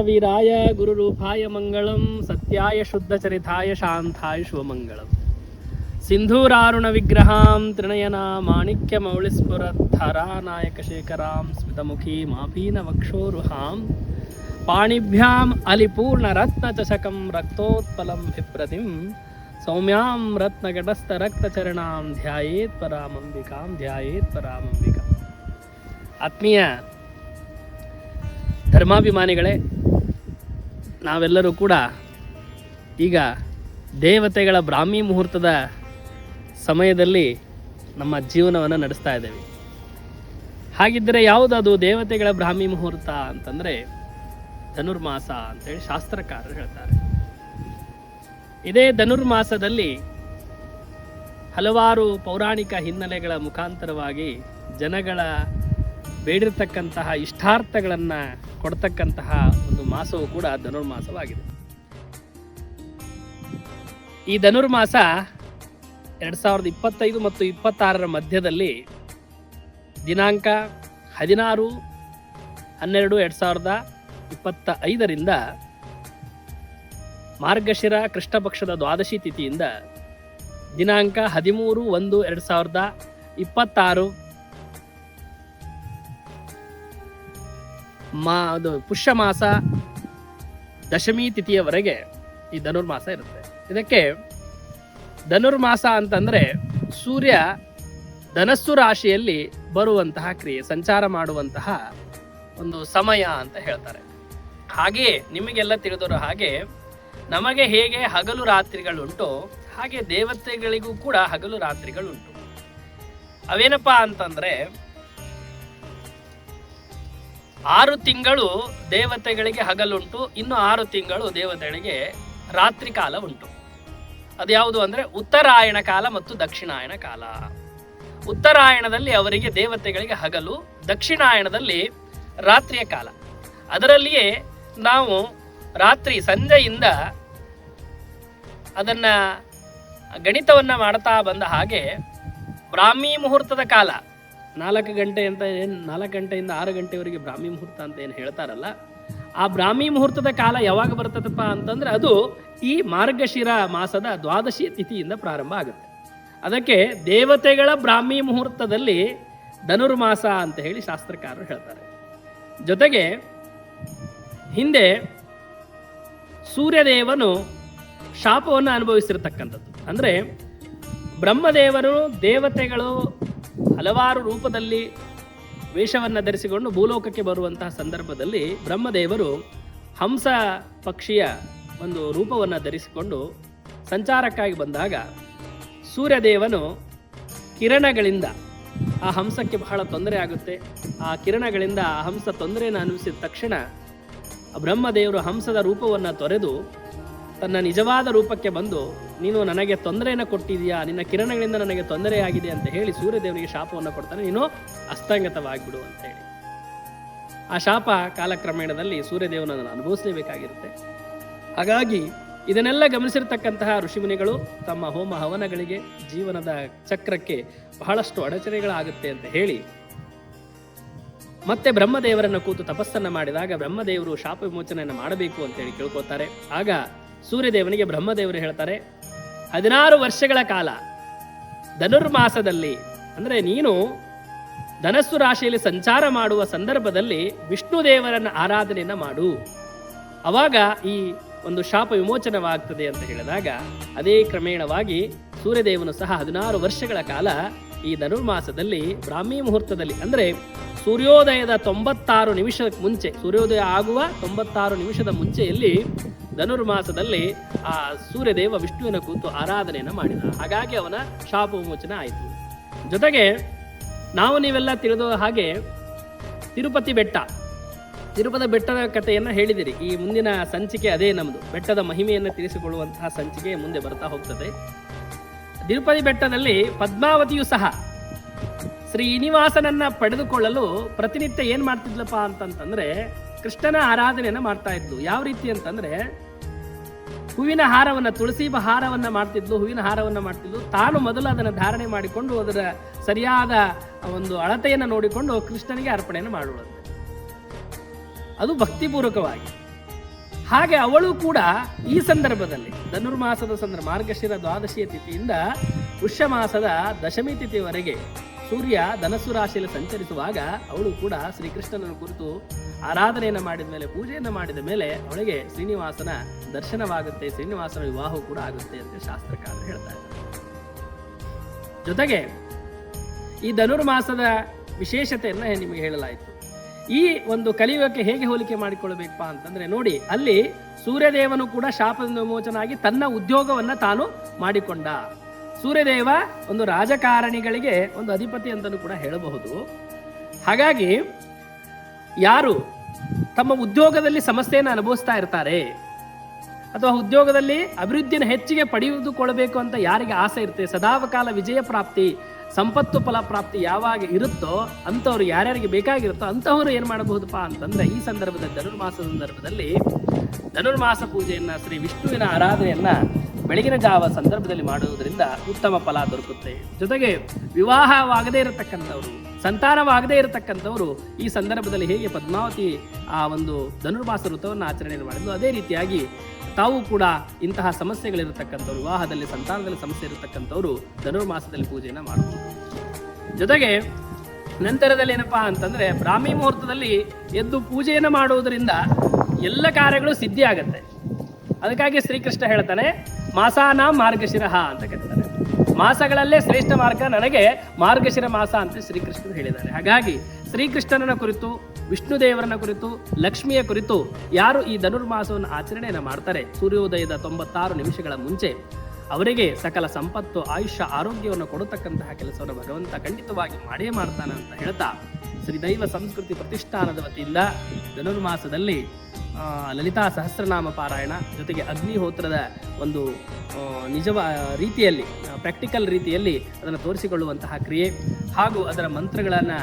महावीराय गुरुरूपाय मंगलम सत्याय शुद्धचरिताय शांताय शुभमंगलम सिंधूरारुण विग्रहां त्रिनयना माणिक्य मौलिस्फुरद्धरा नायक शेखरां स्मितमुखी मापीन वक्षोरुहां पाणिभ्याम् अलिपूर्ण रत्न चषकं रक्तोत्पलं बिभ्रतिं सौम्यां रत्नघटस्थ रक्तचरणां ध्यायेत् परामंबिकां ध्यायेत् परामंबिकां. ಆತ್ಮೀಯ ಧರ್ಮಾಭಿಮಾನಿಗಳೇ, ನಾವೆಲ್ಲರೂ ಕೂಡ ಈಗ ದೇವತೆಗಳ ಬ್ರಾಹ್ಮಿ ಮುಹೂರ್ತದ ಸಮಯದಲ್ಲಿ ನಮ್ಮ ಜೀವನವನ್ನು ನಡೆಸ್ತಾ ಇದ್ದೇವೆ. ಹಾಗಿದ್ದರೆ ಯಾವುದದು ದೇವತೆಗಳ ಬ್ರಾಹ್ಮಿ ಮುಹೂರ್ತ ಅಂತಂದರೆ ಧನುರ್ಮಾಸ ಅಂತೇಳಿ ಶಾಸ್ತ್ರಕಾರರು ಹೇಳ್ತಾರೆ. ಇದೇ ಧನುರ್ಮಾಸದಲ್ಲಿ ಹಲವಾರು ಪೌರಾಣಿಕ ಹಿನ್ನೆಲೆಗಳ ಮುಖಾಂತರವಾಗಿ ಜನಗಳ ಬೇಡಿರ್ತಕ್ಕಂತಹ ಇಷ್ಟಾರ್ಥಗಳನ್ನು ಕೊಡ್ತಕ್ಕಂತಹ ಒಂದು ಮಾಸವು ಕೂಡ ಧನುರ್ಮಾಸವಾಗಿದೆ. ಈ ಧನುರ್ಮಾಸ 2025 ಮತ್ತು 26 ಮಧ್ಯದಲ್ಲಿ ದಿನಾಂಕ 16/12/2025 ಮಾರ್ಗಶಿರ ಕೃಷ್ಣ ಪಕ್ಷದ ದ್ವಾದಶಿ ತಿಥಿಯಿಂದ ದಿನಾಂಕ 13/1/2026 ಪುಷ್ಯ ಮಾಸ ದಶಮಿ ತಿಥಿಯವರೆಗೆ ಈ ಧನುರ್ಮಾಸ ಇರುತ್ತೆ. ಇದಕ್ಕೆ ಧನುರ್ಮಾಸ ಅಂತಂದರೆ ಸೂರ್ಯ ಧನಸ್ಸು ರಾಶಿಯಲ್ಲಿ ಬರುವಂತಹ ಕ್ರಿಯೆ, ಸಂಚಾರ ಮಾಡುವಂತಹ ಒಂದು ಸಮಯ ಅಂತ ಹೇಳ್ತಾರೆ. ಹಾಗೆ ನಿಮಗೆಲ್ಲ ತಿಳಿದರೋ ಹಾಗೆ ನಮಗೆ ಹೇಗೆ ಹಗಲು ರಾತ್ರಿಗಳುಂಟು ಹಾಗೆ ದೇವತೆಗಳಿಗೂ ಕೂಡ ಹಗಲು ರಾತ್ರಿಗಳುಂಟು. ಅವೇನಪ್ಪ ಅಂತಂದರೆ 6 ತಿಂಗಳು ದೇವತೆಗಳಿಗೆ ಹಗಲುಂಟು, ಇನ್ನು 6 ತಿಂಗಳು ದೇವತೆಗಳಿಗೆ ರಾತ್ರಿ ಕಾಲ ಉಂಟು. ಅದು ಯಾವುದು ಅಂದರೆ ಉತ್ತರಾಯಣ ಕಾಲ ಮತ್ತು ದಕ್ಷಿಣಾಯಣ ಕಾಲ. ಉತ್ತರಾಯಣದಲ್ಲಿ ಅವರಿಗೆ ದೇವತೆಗಳಿಗೆ ಹಗಲು, ದಕ್ಷಿಣಾಯಣದಲ್ಲಿ ರಾತ್ರಿಯ ಕಾಲ. ಅದರಲ್ಲಿಯೇ ನಾವು ರಾತ್ರಿ ಸಂಜೆಯಿಂದ ಅದನ್ನು ಗಣಿತವನ್ನು ಮಾಡ್ತಾ ಬಂದ ಹಾಗೆ ಬ್ರಾಹ್ಮಿ ಮುಹೂರ್ತದ ಕಾಲ 4 ಗಂಟೆ ಅಂತ ಏನು 4 ಗಂಟೆಯಿಂದ 6 ಗಂಟೆವರೆಗೆ ಬ್ರಾಹ್ಮಿ ಮುಹೂರ್ತ ಅಂತ ಏನು ಹೇಳ್ತಾರಲ್ಲ, ಆ ಬ್ರಾಹ್ಮಿ ಮುಹೂರ್ತದ ಕಾಲ ಯಾವಾಗ ಬರ್ತದಪ್ಪ ಅಂತಂದರೆ ಅದು ಈ ಮಾರ್ಗಶಿರ ಮಾಸದ ದ್ವಾದಶಿ ತಿಥಿಯಿಂದ ಪ್ರಾರಂಭ ಆಗುತ್ತೆ. ಅದಕ್ಕೆ ದೇವತೆಗಳ ಬ್ರಾಹ್ಮಿ ಮುಹೂರ್ತದಲ್ಲಿ ಧನುರ್ಮಾಸ ಅಂತ ಹೇಳಿ ಶಾಸ್ತ್ರಕಾರರು ಹೇಳ್ತಾರೆ. ಜೊತೆಗೆ ಹಿಂದೆ ಸೂರ್ಯದೇವನು ಶಾಪವನ್ನು ಅನುಭವಿಸಿರ್ತಕ್ಕಂಥದ್ದು. ಅಂದರೆ ಬ್ರಹ್ಮದೇವರು ದೇವತೆಗಳು ಹಲವಾರು ರೂಪದಲ್ಲಿ ವೇಷವನ್ನು ಧರಿಸಿಕೊಂಡು ಭೂಲೋಕಕ್ಕೆ ಬರುವಂತಹ ಸಂದರ್ಭದಲ್ಲಿ ಬ್ರಹ್ಮದೇವರು ಹಂಸ ಪಕ್ಷಿಯ ಒಂದು ರೂಪವನ್ನು ಧರಿಸಿಕೊಂಡು ಸಂಚಾರಕ್ಕಾಗಿ ಬಂದಾಗ ಸೂರ್ಯದೇವನು ಕಿರಣಗಳಿಂದ ಆ ಹಂಸಕ್ಕೆ ಬಹಳ ತೊಂದರೆ ಆಗುತ್ತೆ. ಆ ಕಿರಣಗಳಿಂದ ಆ ಹಂಸ ತೊಂದರೆಯನ್ನು ಅನುಭವಿಸಿದ ತಕ್ಷಣ ಬ್ರಹ್ಮದೇವರು ಹಂಸದ ರೂಪವನ್ನು ತೊರೆದು ತನ್ನ ನಿಜವಾದ ರೂಪಕ್ಕೆ ಬಂದು, ನೀನು ನನಗೆ ತೊಂದರೆಯನ್ನು ಕೊಟ್ಟಿದೆಯಾ, ನಿನ್ನ ಕಿರಣಗಳಿಂದ ನನಗೆ ತೊಂದರೆಯಾಗಿದೆ ಅಂತ ಹೇಳಿ ಸೂರ್ಯದೇವನಿಗೆ ಶಾಪವನ್ನು ಕೊಡ್ತಾನೆ, ನೀನು ಅಸ್ತಂಗತವಾಗಿಬಿಡು ಅಂತ ಹೇಳಿ. ಆ ಶಾಪ ಕಾಲಕ್ರಮೇಣದಲ್ಲಿ ಸೂರ್ಯದೇವನನ್ನು ಅನುಭವಿಸಲೇಬೇಕಾಗಿರುತ್ತೆ. ಹಾಗಾಗಿ ಇದನ್ನೆಲ್ಲ ಗಮನಿಸಿರ್ತಕ್ಕಂತಹ ಋಷಿಮುನಿಗಳು ತಮ್ಮ ಹೋಮ ಹವನಗಳಿಗೆ, ಜೀವನದ ಚಕ್ರಕ್ಕೆ ಬಹಳಷ್ಟು ಅಡಚಣೆಗಳಾಗುತ್ತೆ ಅಂತ ಹೇಳಿ ಮತ್ತೆ ಬ್ರಹ್ಮದೇವರನ್ನು ಕೂತು ತಪಸ್ಸನ್ನು ಮಾಡಿದಾಗ ಬ್ರಹ್ಮದೇವರು ಶಾಪ ವಿಮೋಚನೆಯನ್ನು ಮಾಡಬೇಕು ಅಂತೇಳಿ ಕೇಳ್ಕೊತಾರೆ. ಆಗ ಸೂರ್ಯದೇವನಿಗೆ ಬ್ರಹ್ಮದೇವರು ಹೇಳ್ತಾರೆ, 16 ವರ್ಷಗಳ ಕಾಲ ಧನುರ್ಮಾಸದಲ್ಲಿ, ಅಂದರೆ ನೀನು ಧನಸ್ಸು ರಾಶಿಯಲ್ಲಿ ಸಂಚಾರ ಮಾಡುವ ಸಂದರ್ಭದಲ್ಲಿ ವಿಷ್ಣು ದೇವರನ್ನು ಆರಾಧನೆಯನ್ನು ಮಾಡು, ಅವಾಗ ಈ ಒಂದು ಶಾಪ ವಿಮೋಚನವಾಗ್ತದೆ ಅಂತ ಹೇಳಿದಾಗ ಅದೇ ಕ್ರಮೇಣವಾಗಿ ಸೂರ್ಯದೇವನು ಸಹ 16 ವರ್ಷಗಳ ಕಾಲ ಈ ಧನುರ್ಮಾಸದಲ್ಲಿ ಬ್ರಾಹ್ಮಿ ಮುಹೂರ್ತದಲ್ಲಿ, ಅಂದರೆ ಸೂರ್ಯೋದಯದ 96 ನಿಮಿಷಕ್ಕೆ ಮುಂಚೆ, ಸೂರ್ಯೋದಯ ಆಗುವ 96 ನಿಮಿಷದ ಮುಂಚೆಯಲ್ಲಿ ಧನುರ್ಮಾಸದಲ್ಲಿ ಆ ಸೂರ್ಯದೇವ ವಿಷ್ಣುವಿನ ಕೂತು ಆರಾಧನೆಯನ್ನು ಮಾಡಿದ. ಹಾಗಾಗಿ ಅವನ ಶಾಪ ವಿಮೋಚನೆ ಆಯಿತು. ಜೊತೆಗೆ ನಾವು ನೀವೆಲ್ಲ ತಿಳಿದ ಹಾಗೆ ತಿರುಪತಿ ಬೆಟ್ಟದ ಕಥೆಯನ್ನು ಹೇಳಿದಿರಿ. ಈ ಮುಂದಿನ ಸಂಚಿಕೆ ಅದೇ ನಮ್ಮದು, ಬೆಟ್ಟದ ಮಹಿಮೆಯನ್ನು ತಿಳಿಸಿಕೊಳ್ಳುವಂತಹ ಸಂಚಿಕೆ ಮುಂದೆ ಬರ್ತಾ ಹೋಗ್ತದೆ. ತಿರುಪತಿ ಬೆಟ್ಟದಲ್ಲಿ ಪದ್ಮಾವತಿಯು ಸಹ ಶ್ರೀನಿವಾಸನನ್ನ ಪಡೆದುಕೊಳ್ಳಲು ಪ್ರತಿನಿತ್ಯ ಏನು ಮಾಡ್ತಿದ್ಲಪ್ಪ ಅಂತಂತಂದ್ರೆ ಕೃಷ್ಣನ ಆರಾಧನೆಯನ್ನು ಮಾಡ್ತಾ ಇದ್ಲು. ಯಾವ ರೀತಿ ಅಂತಂದ್ರೆ ಹೂವಿನ ಹಾರವನ್ನು, ತುಳಸಿ ಹಾರವನ್ನು ಮಾಡ್ತಿದ್ಲು, ಹೂವಿನ ಹಾರವನ್ನು ಮಾಡ್ತಿದ್ಲು. ತಾನು ಮೊದಲು ಅದನ್ನು ಧಾರಣೆ ಮಾಡಿಕೊಂಡು ಅದರ ಸರಿಯಾದ ಒಂದು ಅಳತೆಯನ್ನು ನೋಡಿಕೊಂಡು ಕೃಷ್ಣನಿಗೆ ಅರ್ಪಣೆಯನ್ನು ಮಾಡುವುದು. ಅದು ಭಕ್ತಿಪೂರ್ವಕವಾಗಿ. ಹಾಗೆ ಅವಳು ಕೂಡ ಈ ಸಂದರ್ಭದಲ್ಲಿ ಧನುರ್ಮಾಸದ ಮಾರ್ಗಶಿರ ದ್ವಾದಶಿಯ ತಿಥಿಯಿಂದ ಪುಷ್ಯ ಮಾಸದ ದಶಮಿ ತಿಥಿಯವರೆಗೆ ಸೂರ್ಯ ಧನಸ್ಸು ರಾಶಿಯಲ್ಲಿ ಸಂಚರಿಸುವಾಗ ಅವಳು ಕೂಡ ಶ್ರೀಕೃಷ್ಣನನ್ನು ಕುರಿತು ಆರಾಧನೆಯನ್ನು ಮಾಡಿದ ಮೇಲೆ, ಪೂಜೆಯನ್ನು ಮಾಡಿದ ಮೇಲೆ ಅವಳಿಗೆ ಶ್ರೀನಿವಾಸನ ದರ್ಶನವಾಗುತ್ತೆ, ಶ್ರೀನಿವಾಸನ ವಿವಾಹ ಕೂಡ ಆಗುತ್ತೆ ಅಂತ ಶಾಸ್ತ್ರಕಾರರು ಹೇಳ್ತಾರೆ. ಜೊತೆಗೆ ಈ ಧನುರ್ಮಾಸದ ವಿಶೇಷತೆಯನ್ನ ನಿಮಗೆ ಹೇಳಲಾಯಿತು. ಈ ಒಂದು ಕಲಿಯುಗಕ್ಕೆ ಹೇಗೆ ಹೋಲಿಕೆ ಮಾಡಿಕೊಳ್ಳಬೇಕಪ್ಪ ಅಂತಂದ್ರೆ ನೋಡಿ, ಅಲ್ಲಿ ಸೂರ್ಯದೇವನು ಕೂಡ ಶಾಪದಿಂದ ವಿಮೋಚನಾಗಿ ತನ್ನ ಉದ್ಯೋಗವನ್ನ ತಾನು ಮಾಡಿಕೊಂಡ. ಸೂರ್ಯದೇವ ಒಂದು ರಾಜಕಾರಣಿಗಳಿಗೆ ಒಂದು ಅಧಿಪತಿ ಅಂತಲೂ ಕೂಡ ಹೇಳಬಹುದು. ಹಾಗಾಗಿ ಯಾರು ತಮ್ಮ ಉದ್ಯೋಗದಲ್ಲಿ ಸಮಸ್ಯೆಯನ್ನು ಅನುಭವಿಸ್ತಾ ಇರ್ತಾರೆ ಅಥವಾ ಉದ್ಯೋಗದಲ್ಲಿ ಅಭಿವೃದ್ಧಿಯನ್ನು ಹೆಚ್ಚಿಗೆ ಪಡೆಯುವುದುಕೊಳ್ಳಬೇಕು ಅಂತ ಯಾರಿಗೆ ಆಸೆ ಇರುತ್ತೆ, ಸದಾಕಾಲ ವಿಜಯ ಪ್ರಾಪ್ತಿ, ಸಂಪತ್ತು ಫಲ ಪ್ರಾಪ್ತಿ ಯಾವಾಗ ಇರುತ್ತೋ ಅಂಥವ್ರು ಯಾರ್ಯಾರಿಗೆ ಬೇಕಾಗಿರುತ್ತೋ ಅಂಥವ್ರು ಏನು ಮಾಡಬಹುದಪ್ಪ ಅಂತಂದ್ರೆ ಈ ಸಂದರ್ಭದಲ್ಲಿ ಧನುರ್ಮಾಸದ ಸಂದರ್ಭದಲ್ಲಿ ಧನುರ್ಮಾಸ ಪೂಜೆಯನ್ನ ಶ್ರೀ ವಿಷ್ಣುವಿನ ಆರಾಧನೆಯನ್ನ ಬೆಳಗಿನ ಜಾವ ಸಂದರ್ಭದಲ್ಲಿ ಮಾಡುವುದರಿಂದ ಉತ್ತಮ ಫಲ ದೊರಕುತ್ತೆ. ಜೊತೆಗೆ ವಿವಾಹವಾಗದೇ ಇರತಕ್ಕಂಥವ್ರು, ಸಂತಾನವಾಗದೇ ಇರತಕ್ಕಂಥವ್ರು ಈ ಸಂದರ್ಭದಲ್ಲಿ ಹೇಗೆ ಪದ್ಮಾವತಿ ಆ ಒಂದು ಧನುರ್ಮಾಸ ಋತುವನ್ನು ಆಚರಣೆ ಮಾಡಿದ್ರು ಅದೇ ರೀತಿಯಾಗಿ ತಾವು ಕೂಡ ಇಂತಹ ಸಮಸ್ಯೆಗಳಿರತಕ್ಕಂಥವ್ರು, ವಿವಾಹದಲ್ಲಿ ಸಂತಾನದಲ್ಲಿ ಸಮಸ್ಯೆ ಇರತಕ್ಕಂಥವ್ರು ಧನುರ್ಮಾಸದಲ್ಲಿ ಪೂಜೆಯನ್ನು ಮಾಡಬಹುದು. ಜೊತೆಗೆ ನಂತರದಲ್ಲಿ ಏನಪ್ಪಾ ಅಂತಂದ್ರೆ ಬ್ರಾಹ್ಮಿ ಮುಹೂರ್ತದಲ್ಲಿ ಎದ್ದು ಪೂಜೆಯನ್ನು ಮಾಡುವುದರಿಂದ ಎಲ್ಲ ಕಾರ್ಯಗಳು ಸಿದ್ಧಿ ಆಗತ್ತೆ. ಅದಕ್ಕಾಗಿ ಶ್ರೀಕೃಷ್ಣ ಹೇಳ್ತಾನೆ ಮಾಸಾನ ಮಾರ್ಗಶಿರಃ ಅಂತ ಕರೀತಾರೆ. ಮಾಸಗಳಲ್ಲೇ ಶ್ರೇಷ್ಠ ಮಾರ್ಗ ನನಗೆ ಮಾರ್ಗಶಿರ ಮಾಸ ಅಂತ ಶ್ರೀಕೃಷ್ಣರು ಹೇಳಿದ್ದಾರೆ. ಹಾಗಾಗಿ ಶ್ರೀಕೃಷ್ಣನ ಕುರಿತು, ವಿಷ್ಣು ದೇವರನ್ನ ಕುರಿತು, ಲಕ್ಷ್ಮಿಯ ಕುರಿತು ಯಾರು ಈ ಧನುರ್ಮಾಸವನ್ನು ಆಚರಣೆಯನ್ನು ಮಾಡ್ತಾರೆ, ಸೂರ್ಯೋದಯದ 96 ನಿಮಿಷಗಳ ಮುಂಚೆ ಅವರಿಗೆ ಸಕಲ ಸಂಪತ್ತು, ಆಯುಷ್ಯ, ಆರೋಗ್ಯವನ್ನು ಕೊಡತಕ್ಕಂತಹ ಕೆಲಸವನ್ನು ಭಗವಂತ ಖಂಡಿತವಾಗಿ ಮಾಡೇ ಮಾಡ್ತಾನೆ ಅಂತ ಹೇಳ್ತಾ ಶ್ರೀದೈವ ಸಂಸ್ಕೃತಿ ಪ್ರತಿಷ್ಠಾನದ ವತಿಯಿಂದ ಧನುರ್ಮಾಸದಲ್ಲಿ ಲಲಿತಾ ಸಹಸ್ರನಾಮ ಪಾರಾಯಣ ಜೊತೆಗೆ ಅಗ್ನಿಹೋತ್ರದ ಒಂದು ನಿಜವ ರೀತಿಯಲ್ಲಿ, ಪ್ರಾಕ್ಟಿಕಲ್ ರೀತಿಯಲ್ಲಿ ಅದನ್ನು ತೋರಿಸಿಕೊಳ್ಳುವಂತಹ ಕ್ರಿಯೆ ಹಾಗೂ ಅದರ ಮಂತ್ರಗಳನ್ನು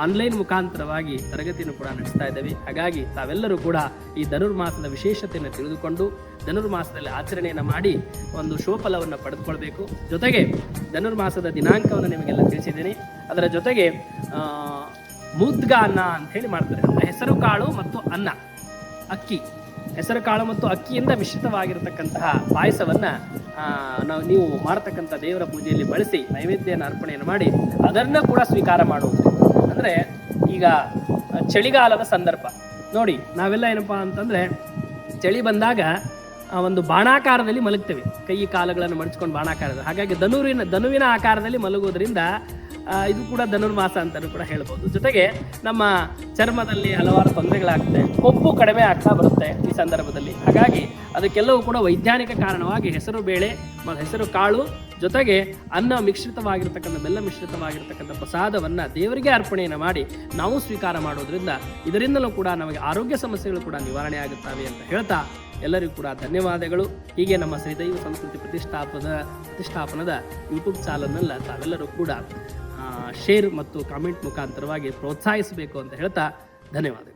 ಆನ್ಲೈನ್ ಮುಖಾಂತರವಾಗಿ ತರಗತಿಯನ್ನು ಕೂಡ ನಡೆಸ್ತಾ ಇದ್ದೇವೆ. ಹಾಗಾಗಿ ತಾವೆಲ್ಲರೂ ಕೂಡ ಈ ಧನುರ್ಮಾಸದ ವಿಶೇಷತೆಯನ್ನು ತಿಳಿದುಕೊಂಡು ಧನುರ್ಮಾಸದಲ್ಲಿ ಆಚರಣೆಯನ್ನು ಮಾಡಿ ಒಂದು ಶುಭಫಲವನ್ನು ಪಡೆದುಕೊಳ್ಬೇಕು. ಜೊತೆಗೆ ಧನುರ್ಮಾಸದ ದಿನಾಂಕವನ್ನು ನಿಮಗೆಲ್ಲ ತಿಳಿಸಿದ್ದೀನಿ. ಅದರ ಜೊತೆಗೆ ಮುದ್ಗ ಅನ್ನ ಅಂತ ಹೇಳಿ ಮಾಡ್ತಾರೆ. ಅಂದರೆ ಹೆಸರು ಕಾಳು ಮತ್ತು ಅನ್ನ, ಅಕ್ಕಿ, ಹೆಸರು ಕಾಳು ಮತ್ತು ಅಕ್ಕಿಯಿಂದ ಮಿಶ್ರಿತವಾಗಿರತಕ್ಕಂತಹ ಪಾಯಸವನ್ನು ನೀವು ಮಾಡತಕ್ಕಂಥ ದೇವರ ಪೂಜೆಯಲ್ಲಿ ಬಳಸಿ ನೈವೇದ್ಯನ ಅರ್ಪಣೆಯನ್ನು ಮಾಡಿ ಅದನ್ನು ಕೂಡ ಸ್ವೀಕಾರ ಮಾಡುವುದು. ಅಂದರೆ ಈಗ ಚಳಿಗಾಲದ ಸಂದರ್ಭ ನೋಡಿ, ನಾವೆಲ್ಲ ಏನಪ್ಪಾ ಅಂತಂದರೆ ಚಳಿ ಬಂದಾಗ ಒಂದು ಬಾಣಾಕಾರದಲ್ಲಿ ಮಲಗ್ತೇವೆ, ಕೈ ಕಾಲುಗಳನ್ನು ಮಡಚ್ಕೊಂಡು ಬಾಣಾಕಾರದ. ಹಾಗಾಗಿ ಧನುವಿನ ಆಕಾರದಲ್ಲಿ ಮಲಗುವುದರಿಂದ ಇದು ಕೂಡ ಧನುರ್ಮಾಸ ಅಂತಲೂ ಕೂಡ ಹೇಳ್ಬೋದು. ಜೊತೆಗೆ ನಮ್ಮ ಚರ್ಮದಲ್ಲಿ ಹಲವಾರು ತೊಂದರೆಗಳಾಗುತ್ತೆ, ಕೊಬ್ಬು ಕಡಿಮೆ ಆಗ್ತಾ ಬರುತ್ತೆ ಈ ಸಂದರ್ಭದಲ್ಲಿ. ಹಾಗಾಗಿ ಅದಕ್ಕೆಲ್ಲವೂ ಕೂಡ ವೈಜ್ಞಾನಿಕ ಕಾರಣವಾಗಿ ಹೆಸರು ಬೇಳೆ, ಹೆಸರು ಕಾಳು ಜೊತೆಗೆ ಅನ್ನ ಮಿಶ್ರಿತವಾಗಿರ್ತಕ್ಕಂಥ, ಬೆಲ್ಲ ಮಿಶ್ರಿತವಾಗಿರ್ತಕ್ಕಂಥ ಪ್ರಸಾದವನ್ನು ದೇವರಿಗೆ ಅರ್ಪಣೆಯನ್ನು ಮಾಡಿ ನಾವು ಸ್ವೀಕಾರ ಮಾಡೋದ್ರಿಂದ ಇದರಿಂದಲೂ ಕೂಡ ನಮಗೆ ಆರೋಗ್ಯ ಸಮಸ್ಯೆಗಳು ಕೂಡ ನಿವಾರಣೆ ಆಗುತ್ತವೆ ಅಂತ ಹೇಳ್ತಾ ಎಲ್ಲರಿಗೂ ಕೂಡ ಧನ್ಯವಾದಗಳು. ಹೀಗೆ ನಮ್ಮ ಶ್ರೀದೈವ ಸಂಸ್ಕೃತಿ ಪ್ರತಿಷ್ಠಾಪನದ ಯೂಟ್ಯೂಬ್ ಚಾನಲ್ನೆಲ್ಲ ತಾವೆಲ್ಲರೂ ಕೂಡ ಶೇರ್ ಮತ್ತು ಕಾಮೆಂಟ್ ಮುಖಾಂತರವಾಗಿ ಪ್ರೋತ್ಸಾಹಿಸಬೇಕು ಅಂತ ಹೇಳ್ತಾ ಧನ್ಯವಾದಗಳು.